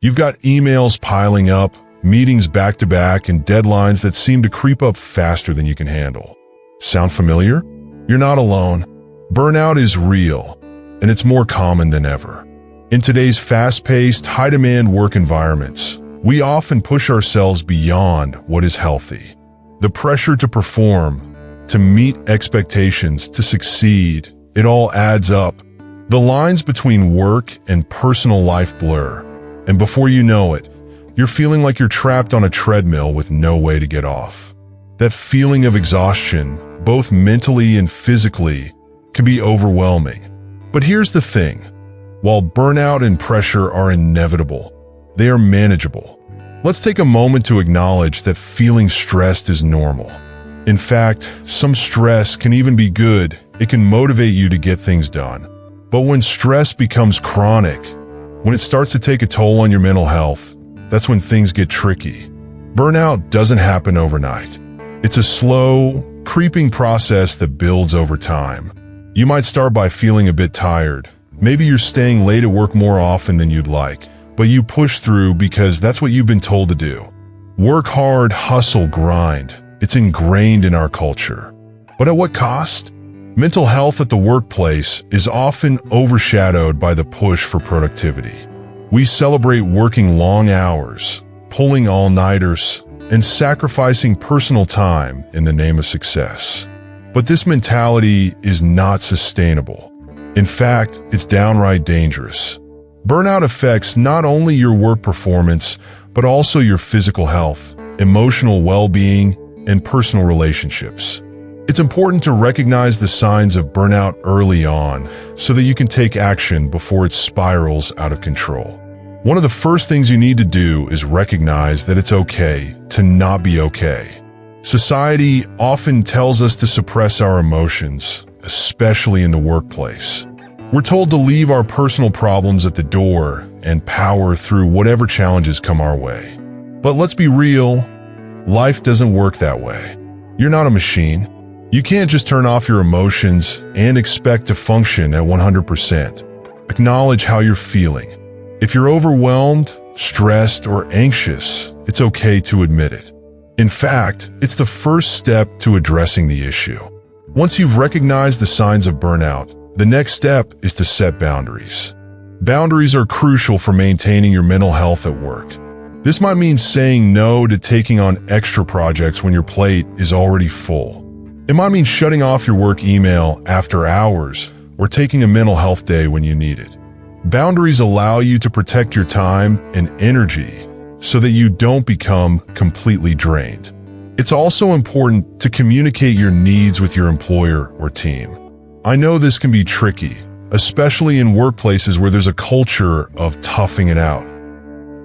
You've got emails piling up, meetings back to back, and deadlines that seem to creep up faster than you can handle. Sound familiar? You're not alone. Burnout is real, and it's more common than ever. In today's fast-paced, high-demand work environments, we often push ourselves beyond what is healthy. The pressure to perform, to meet expectations, to succeed, it all adds up. The lines between work and personal life blur, and before you know it, you're feeling like you're trapped on a treadmill with no way to get off. That feeling of exhaustion, both mentally and physically, can be overwhelming. But here's the thing. While burnout and pressure are inevitable, they are manageable. Let's take a moment to acknowledge that feeling stressed is normal. In fact, some stress can even be good. It can motivate you to get things done. But when stress becomes chronic, when it starts to take a toll on your mental health, that's when things get tricky. Burnout doesn't happen overnight. It's a slow, creeping process that builds over time. You might start by feeling a bit tired. Maybe you're staying late at work more often than you'd like, but you push through because that's what you've been told to do. Work hard, hustle, grind. It's ingrained in our culture. But at what cost? Mental health at the workplace is often overshadowed by the push for productivity. We celebrate working long hours, pulling all-nighters, and sacrificing personal time in the name of success. But this mentality is not sustainable. In fact, it's downright dangerous. Burnout affects not only your work performance, but also your physical health, emotional well-being, and personal relationships. It's important to recognize the signs of burnout early on so that you can take action before it spirals out of control. One of the first things you need to do is recognize that it's okay to not be okay. Society often tells us to suppress our emotions, especially in the workplace. We're told to leave our personal problems at the door and power through whatever challenges come our way. But let's be real, life doesn't work that way. You're not a machine. You can't just turn off your emotions and expect to function at 100%. Acknowledge how you're feeling. If you're overwhelmed, stressed, or anxious, it's okay to admit it. In fact, it's the first step to addressing the issue. Once you've recognized the signs of burnout, the next step is to set boundaries. Boundaries are crucial for maintaining your mental health at work. This might mean saying no to taking on extra projects when your plate is already full. It might mean shutting off your work email after hours or taking a mental health day when you need it. Boundaries allow you to protect your time and energy so that you don't become completely drained. It's also important to communicate your needs with your employer or team. I know this can be tricky, especially in workplaces where there's a culture of toughing it out.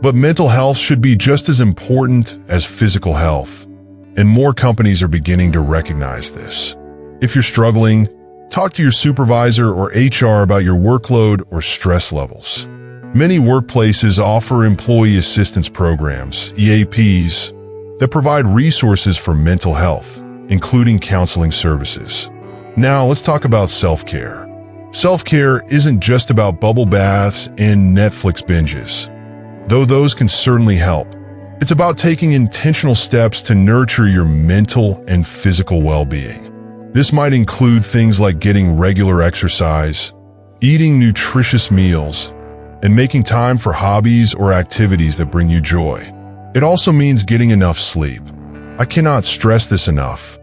But mental health should be just as important as physical health, and more companies are beginning to recognize this. If you're struggling, talk to your supervisor or HR about your workload or stress levels. Many workplaces offer employee assistance programs, EAPs, that provide resources for mental health, including counseling services. Now, let's talk about self-care. Self-care isn't just about bubble baths and Netflix binges, though those can certainly help. It's about taking intentional steps to nurture your mental and physical well-being. This might include things like getting regular exercise, eating nutritious meals, and making time for hobbies or activities that bring you joy. It also means getting enough sleep. I cannot stress this enough.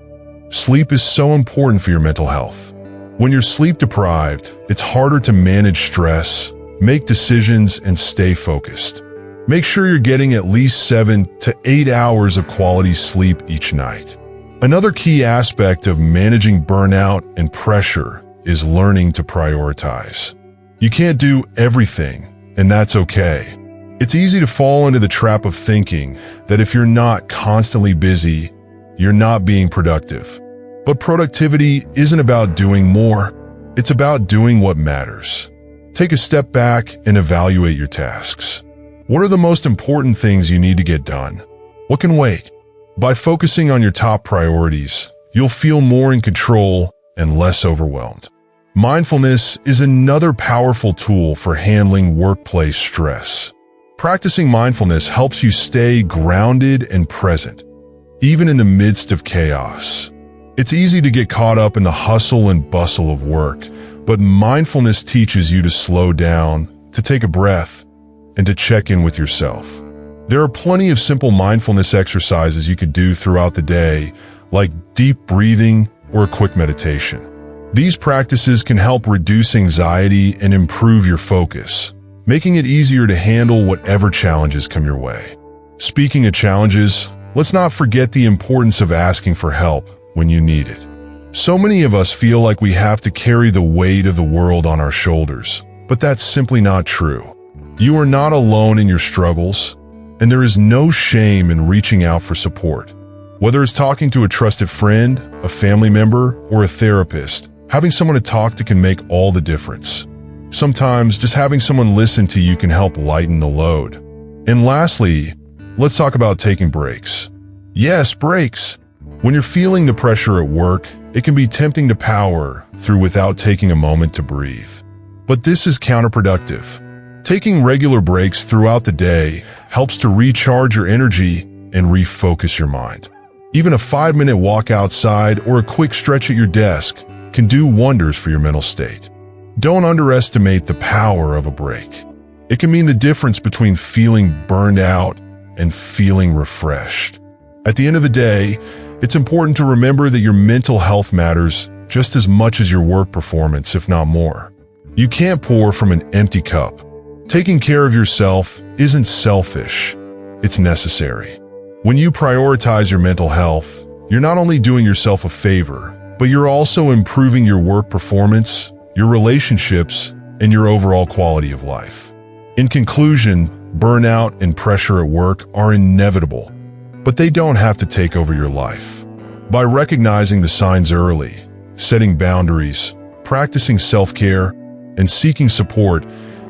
Sleep is so important for your mental health. When you're sleep deprived, it's harder to manage stress, make decisions, and stay focused. Make sure you're getting at least 7 to 8 hours of quality sleep each night. Another key aspect of managing burnout and pressure is learning to prioritize. You can't do everything, and that's okay. It's easy to fall into the trap of thinking that if you're not constantly busy, you're not being productive. But productivity isn't about doing more, it's about doing what matters. Take a step back and evaluate your tasks. What are the most important things you need to get done? What can wait? By focusing on your top priorities, you'll feel more in control and less overwhelmed. Mindfulness is another powerful tool for handling workplace stress. Practicing mindfulness helps you stay grounded and present, even in the midst of chaos. It's easy to get caught up in the hustle and bustle of work, but mindfulness teaches you to slow down, to take a breath, and to check in with yourself. There are plenty of simple mindfulness exercises you could do throughout the day, like deep breathing or a quick meditation. These practices can help reduce anxiety and improve your focus, making it easier to handle whatever challenges come your way. Speaking of challenges, let's not forget the importance of asking for help when you need it. So many of us feel like we have to carry the weight of the world on our shoulders, but that's simply not true. You are not alone in your struggles, and there is no shame in reaching out for support. Whether it's talking to a trusted friend, a family member, or a therapist, having someone to talk to can make all the difference. Sometimes just having someone listen to you can help lighten the load. And lastly, let's talk about taking breaks. Yes, breaks. When you're feeling the pressure at work, it can be tempting to power through without taking a moment to breathe. But this is counterproductive. Taking regular breaks throughout the day helps to recharge your energy and refocus your mind. Even a 5-minute walk outside or a quick stretch at your desk can do wonders for your mental state. Don't underestimate the power of a break. It can mean the difference between feeling burned out and feeling refreshed. At the end of the day, it's important to remember that your mental health matters just as much as your work performance, if not more. You can't pour from an empty cup. Taking care of yourself isn't selfish, it's necessary. When you prioritize your mental health, you're not only doing yourself a favor, but you're also improving your work performance, your relationships, and your overall quality of life. In conclusion, burnout and pressure at work are inevitable, but they don't have to take over your life. By recognizing the signs early, setting boundaries, practicing self-care, and seeking support,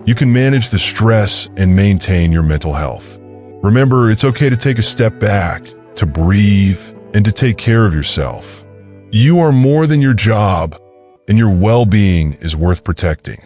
you can manage the stress and maintain your mental health. Remember, it's okay to take a step back, to breathe, and to take care of yourself. You are more than your job, and your well-being is worth protecting.